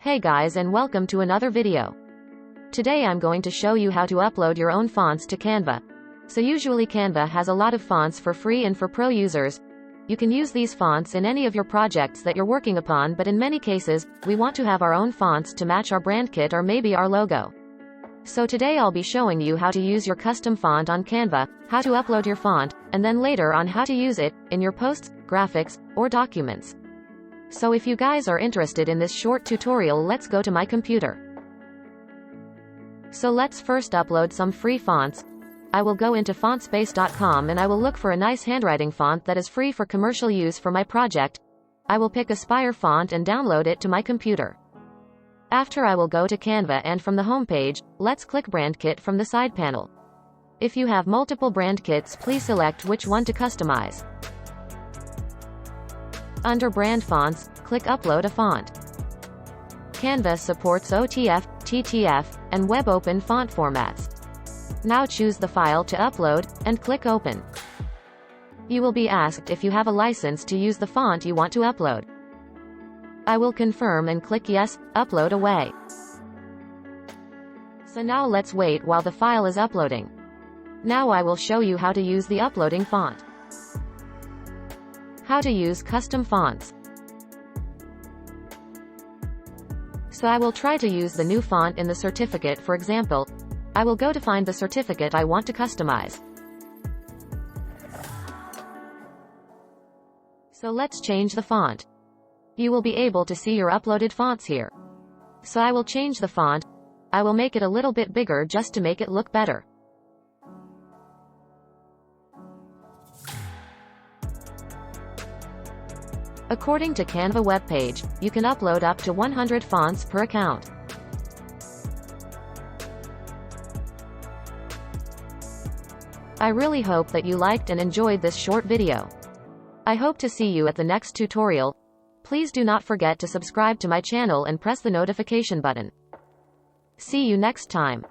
Hey guys, and welcome to another video. Today I'm going to show you how to upload your own fonts to Canva. So usually Canva has a lot of fonts for free and for pro users. You can use these fonts in any of your projects that you're working upon, but in many cases, we want to have our own fonts to match our brand kit or maybe our logo. So today I'll be showing you how to use your custom font on Canva, how to upload your font, and then later on how to use it in your posts, graphics, or documents. So if you guys are interested in this short tutorial, let's go to my computer. So let's first upload some free fonts. I will go into fontspace.com and I will look for a nice handwriting font that is free for commercial use for my project. I will pick Aspire font and download it to my computer. After, I will go to Canva and from the home page, let's click Brand Kit from the side panel. If you have multiple brand kits, please select which one to customize. Under Brand Fonts, click Upload a Font. Canva supports OTF, TTF, and WebOpen font formats. Now choose the file to upload, and click Open. You will be asked if you have a license to use the font you want to upload. I will confirm and click Yes, Upload Away. So now let's wait while the file is uploading. Now I will show you how to use the uploading font. How to use custom fonts. So I will try to use the new font in the certificate. For example, I will go to find the certificate I want to customize. So let's change the font. You will be able to see your uploaded fonts here. So I will change the font. I will make it a little bit bigger just to make it look better. According to Canva webpage, you can upload up to 100 fonts per account. I really hope that you liked and enjoyed this short video. I hope to see you at the next tutorial. Please do not forget to subscribe to my channel and press the notification button. See you next time.